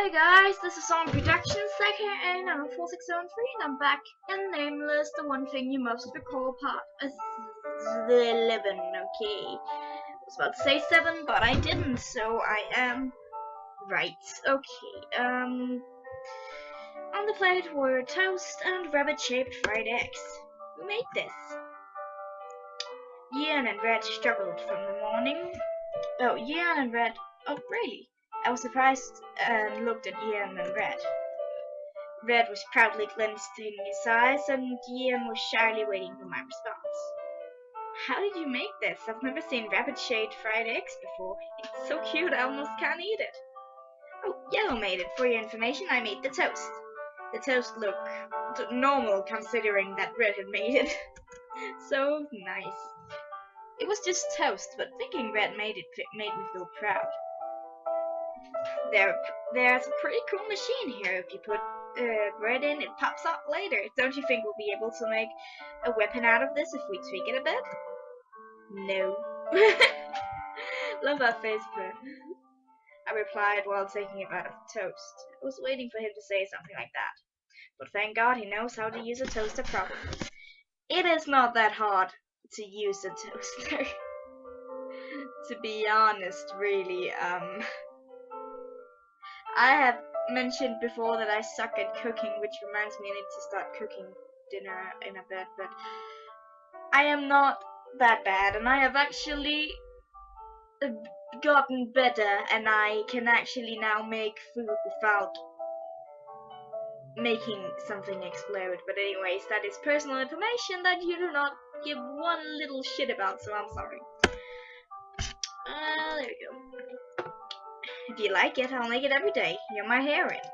Hey guys, this is on Productions, aka number 4603, and I'm back in Nameless, the one thing you must recall part of 11, okay. I was about to say 7, but I didn't, so I am right. Okay, on the plate were toast and rabbit-shaped fried eggs. Who made this? Ian and Red struggled from the morning. Oh, Ian and Red. Oh, really? I was surprised and looked at Ian and Red. Red was proudly clenching his eyes, and Ian was shyly waiting for my response. How did you make this? I've never seen rabbit-shaped fried eggs before. It's so cute I almost can't eat it. Oh, Yellow made it. For your information, I made the toast. The toast looked normal considering that Red had made it. So nice. It was just toast, but thinking Red made it made me feel proud. There's a pretty cool machine here. If you put bread in, it pops up later. Don't you think we'll be able to make a weapon out of this if we tweak it a bit? No. Love that face, but I replied while taking a bite of the toast. I was waiting for him to say something like that. But thank God he knows how to use a toaster properly. It is not that hard to use a toaster. To be honest, really, I have mentioned before that I suck at cooking, which reminds me I need to start cooking dinner in a bit, but I am not that bad, and I have actually gotten better, and I can actually now make food without making something explode. But anyways, that is personal information that you do not give one little shit about, so I'm sorry. There we go. If you like it, I'll make it every day. You're my heroine.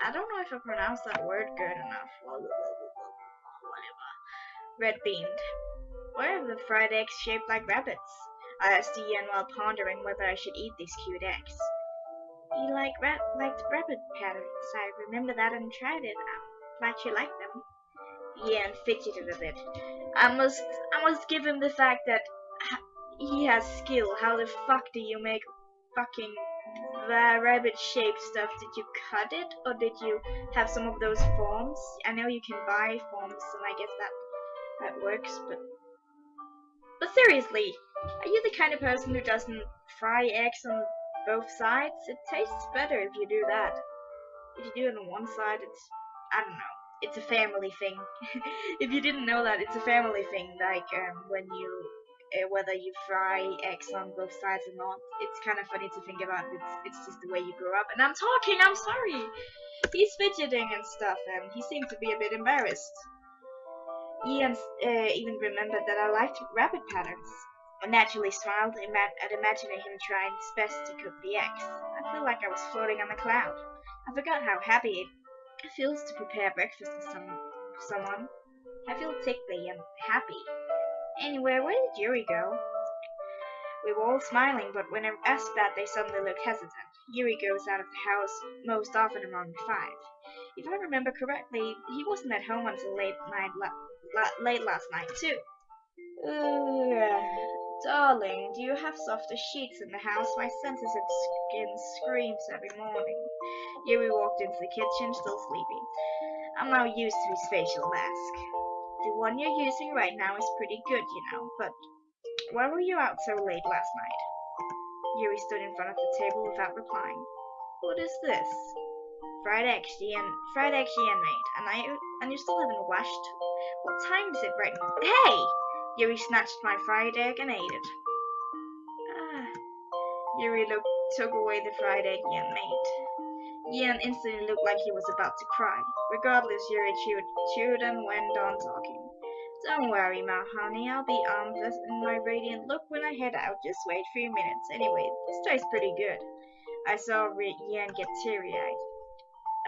I don't know if I pronounced that word good enough. Whatever. Red beamed. Why are the fried eggs shaped like rabbits? I asked Ian while pondering whether I should eat these cute eggs. You liked rabbit patterns. I remember that and tried it. I'm glad you liked them. Ian fidgeted a bit. I must give him the fact that he has skill. How the fuck do you make fucking rabbit-shaped stuff? Did you cut it, or did you have some of those forms? I know you can buy forms, and I guess that works, but seriously, are you the kind of person who doesn't fry eggs on both sides? It tastes better if you do that. If you do it on one side, I don't know. It's a family thing. If you didn't know that, it's a family thing. Like when you whether you fry eggs on both sides or not. It's kind of funny to think about. It's just the way you grow up. And I'm talking, I'm sorry! He's fidgeting and stuff, and he seemed to be a bit embarrassed. Ian even remembered that I liked rabbit patterns. I naturally smiled at imagining him trying his best to cook the eggs. I felt like I was floating on a cloud. I forgot how happy it feels to prepare breakfast for someone. I feel tickly and happy. Anyway, where did Yuri go? We were all smiling, but when I asked that, they suddenly looked hesitant. Yuri goes out of the house most often around 5. If I remember correctly, he wasn't at home until late last night, too. Darling, do you have softer sheets in the house? My sensitive skin screams every morning. Yuri walked into the kitchen, still sleepy. I'm now used to his facial mask. The one you're using right now is pretty good, you know, but why were you out so late last night? Yuri stood in front of the table without replying. What is this? Fried eggs Ian made, and you still haven't washed? What time is it right now? Hey! Yuri snatched my fried egg and ate it. Yuri took away the fried egg Ian made. Ian instantly looked like he was about to cry. Regardless, Yuri chewed and went on talking. Don't worry, Ma, honey. I'll be in my radiant look when I head out. Just wait 3 minutes. Anyway, this tastes pretty good. I saw Ian get teary-eyed.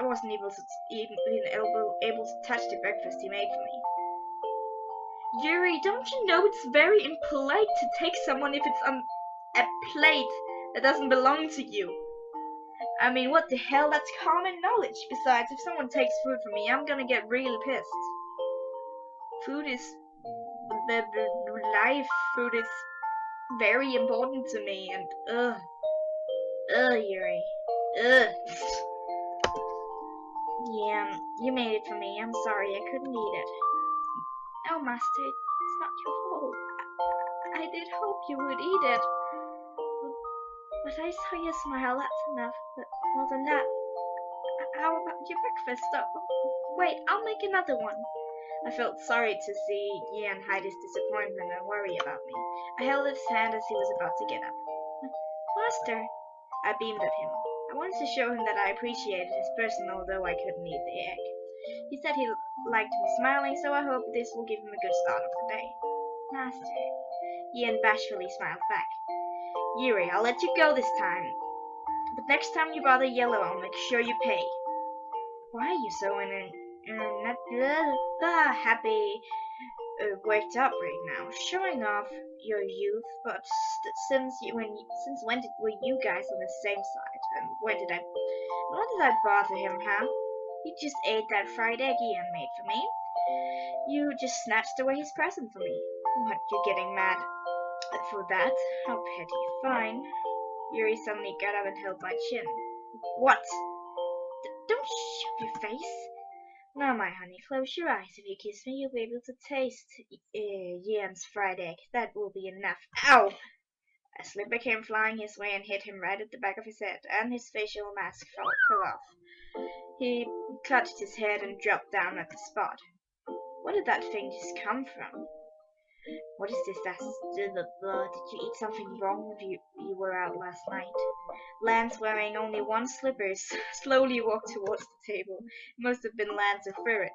I wasn't able to touch the breakfast he made for me. Yuri, don't you know it's very impolite to take someone if it's on a plate that doesn't belong to you? I mean, what the hell? That's common knowledge. Besides, if someone takes food from me, I'm gonna get really pissed. Food is the life. Food is very important to me, and Yuri. Ugh. Yeah, you made it for me. I'm sorry, I couldn't eat it. Oh, Master, it's not your fault. I did hope you would eat it. But I saw you smile, that's enough. But more than that, how about your breakfast? Wait, I'll make another one. I felt sorry to see Ian hide his disappointment and worry about me. I held his hand as he was about to get up. Master, I beamed at him. I wanted to show him that I appreciated his person, although I couldn't eat the egg. He said he liked me smiling, so I hope this will give him a good start of the day. Master, Ian bashfully smiled back. Yuri, I'll let you go this time. But next time you bother Yellow, I'll make sure you pay. Why are you so happy, worked up right now? Showing off your youth, but since when were you guys on the same side? And when did I bother him, huh? He just ate that fried egg Ian made for me. You just snatched away his present for me. What, you getting mad for that? How petty. Fine. Yuri suddenly got up and held my chin. What? Don't shove your face. Now, my honey, close your eyes. If you kiss me, you'll be able to taste Ian's fried egg. That will be enough. Ow! A slipper came flying his way and hit him right at the back of his head, and his facial mask fell off. He clutched his head and dropped down at the spot. Where did that thing just come from? What is this? Did you eat something wrong if you were out last night? Lance, wearing only one slippers, slowly walked towards the table. It must have been Lance who threw it.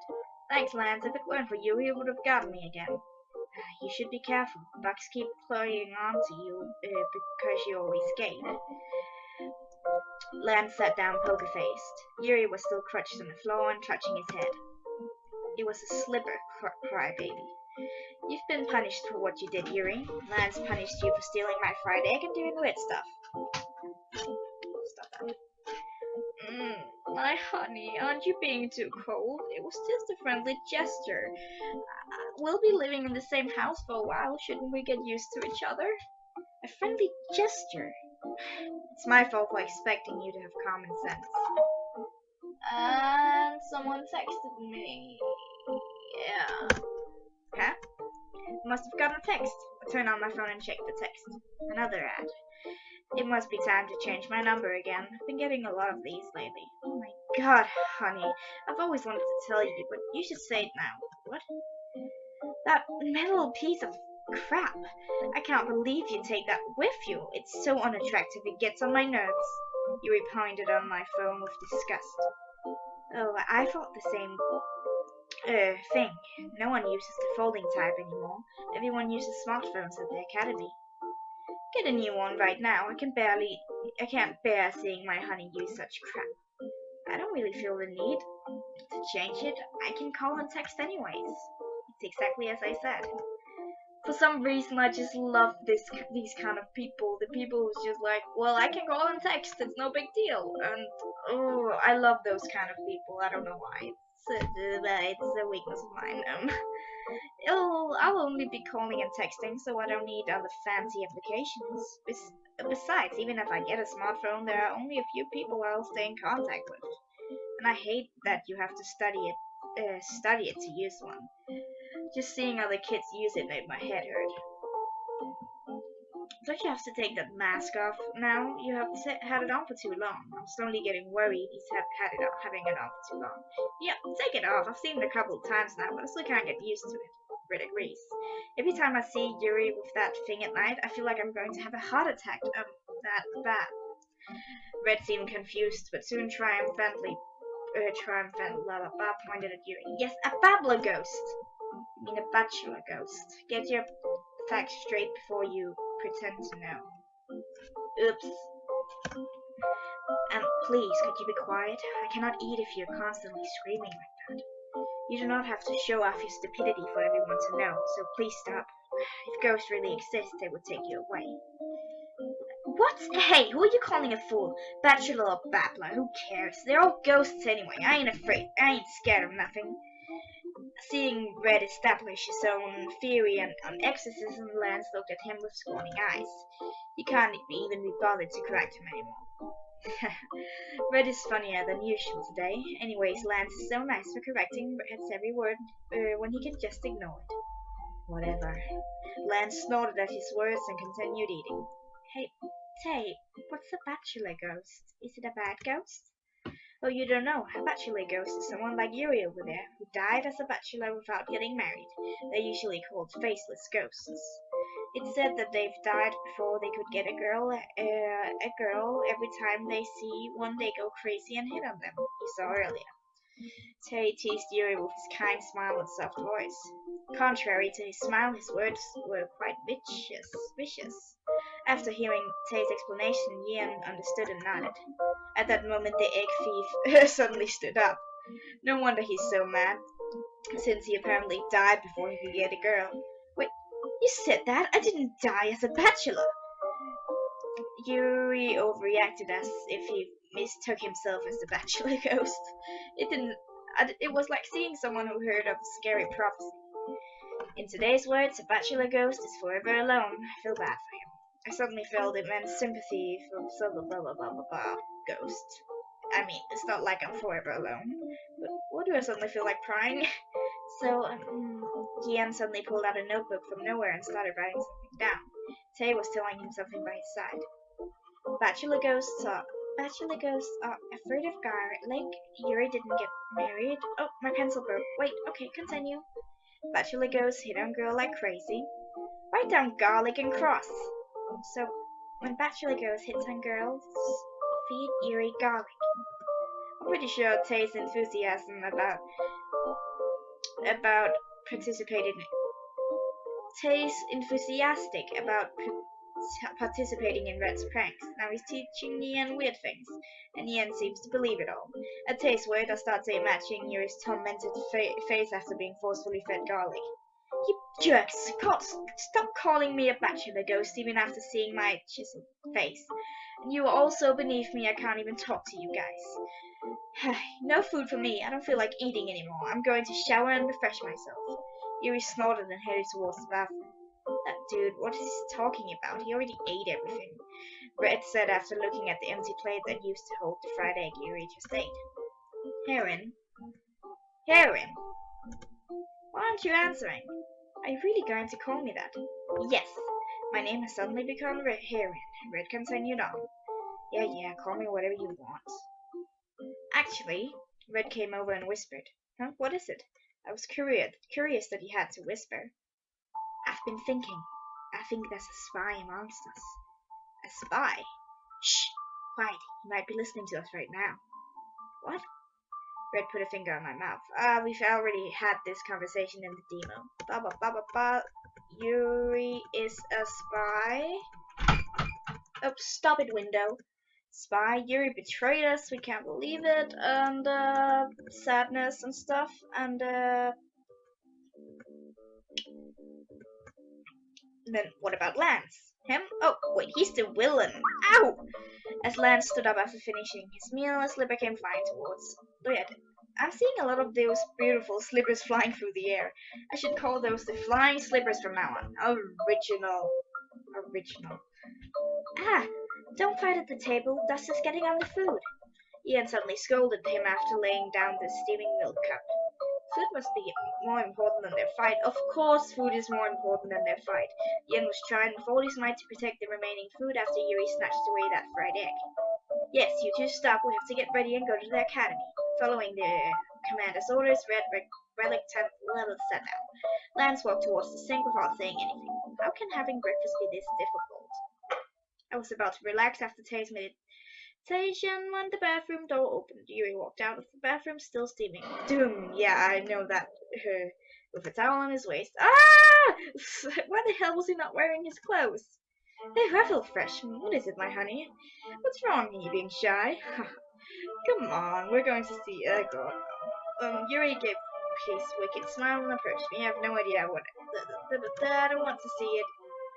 Thanks, Lance. If it weren't for you, he would have gotten me again. You should be careful. Bugs keep clawing onto you because you always skate. Lance sat down poker-faced. Yuri was still crouched on the floor and touching his head. It was a slipper, crybaby. You've been punished for what you did, Yuri. Lance punished you for stealing my fried egg and doing weird stuff. Stop that. My honey, aren't you being too cold? It was just a friendly gesture. We'll be living in the same house for a while. Shouldn't we get used to each other? A friendly gesture? It's my fault for expecting you to have common sense. And someone texted me. Yeah. Huh? Must have gotten a text. I turned on my phone and checked the text. Another ad. It must be time to change my number again. I've been getting a lot of these lately. Oh my god, honey. I've always wanted to tell you, but you should say it now. What? That metal piece of crap. I can't believe you take that with you. It's so unattractive, it gets on my nerves. Yuri pointed on my phone with disgust. Oh, I thought the same thing. No one uses the folding type anymore. Everyone uses smartphones at the academy. Get a new one right now. I can't bear seeing my honey use such crap. I don't really feel the need to change it. I can call and text anyways. It's exactly as I said. For some reason, I just love these kind of people. The people who's just like, well, I can call and text. It's no big deal. And oh, I love those kind of people. I don't know why. It's a weakness of mine. I'll only be calling and texting, so I don't need other fancy applications. Besides, even if I get a smartphone, there are only a few people I'll stay in contact with. And I hate that you have to study it to use one. Just seeing other kids use it made my head hurt. Don't you have to take that mask off now? You have had it on for too long. I'm slowly getting worried he's having it on for too long. Yeah, take it off. I've seen it a couple of times now, but I still can't get used to it. Red agrees. Every time I see Yuri with that thing at night, I feel like I'm going to have a heart attack. That bad. Red seemed confused, but soon triumphantly pointed at Yuri. Yes, a babbler ghost. I mean a bachelor ghost. Get your facts straight before you pretend to know. Oops. And please, could you be quiet? I cannot eat if you're constantly screaming like that. You do not have to show off your stupidity for everyone to know, so please stop. If ghosts really exist, they would take you away. What? Hey, who are you calling a fool? Bachelor or babbler? Who cares? They're all ghosts anyway. I ain't afraid. I ain't scared of nothing. Seeing Red establish his own theory on exorcism, Lance looked at him with scorning eyes. He can't even be bothered to correct him anymore. Red is funnier than usual today. Anyways, Lance is so nice for correcting Red's every word when he can just ignore it. Whatever. Lance snorted at his words and continued eating. Hey, Tay, what's a bachelor ghost? Is it a bad ghost? Oh, you don't know. A bachelor ghost is someone like Yuri over there, who died as a bachelor without getting married. They're usually called faceless ghosts. It's said that they've died before they could get a girl. Every time they see one, they go crazy and hit on them. You saw earlier. Tay teased Yuri with his kind smile and soft voice. Contrary to his smile, his words were quite vicious. After hearing Tay's explanation, Ian understood and nodded. At that moment, the egg thief suddenly stood up. No wonder he's so mad, since he apparently died before he could get a girl. Wait, you said that? I didn't die as a bachelor! Yuri overreacted as if he mistook himself as the bachelor ghost. It was like seeing someone who heard of a scary prophecy. In today's words, a bachelor ghost is forever alone. I feel bad for him. I suddenly felt immense sympathy for blah blah blah blah blah blah ghost. I mean, it's not like I'm forever alone. But what do I suddenly feel like crying? So, Gian suddenly pulled out a notebook from nowhere and started writing something down. Tay was telling him something by his side. Bachelor ghosts are afraid of garlic. Yuri didn't get married. Oh, my pencil broke. Wait, okay, continue. Bachelor ghosts hit on girl like crazy. Write down garlic and cross. So, when bachelor ghost hits on girls, feed Yuri garlic. I'm pretty sure Tay's enthusiasm about participating. Tay's enthusiastic about participating in Red's pranks. Now he's teaching Ian weird things, and Ian seems to believe it all. At Tay's word, I start to imagine Yuri's tormented face after being forcefully fed garlic. You jerks! Stop calling me a bachelor ghost even after seeing my chiseled face. And you are all so beneath me I can't even talk to you guys. No food for me. I don't feel like eating anymore. I'm going to shower and refresh myself. Yuri snorted and headed towards the bathroom. That dude, what is he talking about? He already ate everything. Red said after looking at the empty plate that used to hold the fried egg Yuri just ate. Heron? Why aren't you answering? Are you really going to call me that? Yes. My name has suddenly become Heron. Red continued on. Yeah, call me whatever you want. Actually, Red came over and whispered. Huh? What is it? I was curious that he had to whisper. I've been thinking. I think there's a spy amongst us. A spy? Shh! Quiet. He might be listening to us right now. What? Red put a finger on my mouth. We've already had this conversation in the demo. Blah blah blah blah blah. Yuri is a spy. Oh, stop it, window. Spy, Yuri betrayed us, we can't believe it, and sadness and stuff, and then what about Lance? Him? Oh, wait, he's the villain. Ow! As Lance stood up after finishing his meal, a slipper came flying towards Red. I'm seeing a lot of those beautiful slippers flying through the air. I should call those the flying slippers from now on. Original. Ah! Don't fight at the table, Dust is getting on the food. Ian suddenly scolded him after laying down the steaming milk cup. Food must be more important than their fight. Of course food is more important than their fight. Ian was trying with all his might to protect the remaining food after Yuri snatched away that fried egg. Yes, you two stop, we have to get ready and go to the academy. Following the commander's orders, Relic 10 level sat down. Lance walked towards the sink without saying anything. How can having breakfast be this difficult? I was about to relax after Tay's meditation when the bathroom door opened. Yuri walked out of the bathroom, still steaming. Doom! Yeah, I know that. With a towel on his waist. Ah! Why the hell was he not wearing his clothes? Hey, I feel fresh. What is it, my honey? What's wrong? Are you being shy? Come on, we're going to see. Yuri gave his wicked smile and approached me. I have no idea what. I don't want to see it.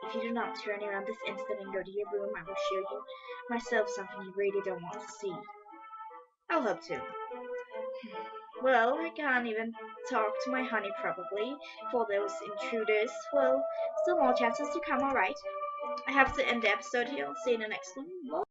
If you do not turn around this instant and go to your room, I will show you myself something you really don't want to see. I'll hope to. Well, I can't even talk to my honey probably, for those intruders. Well, still more chances to come, alright? I have to end the episode here. I'll see you in the next one. Bye.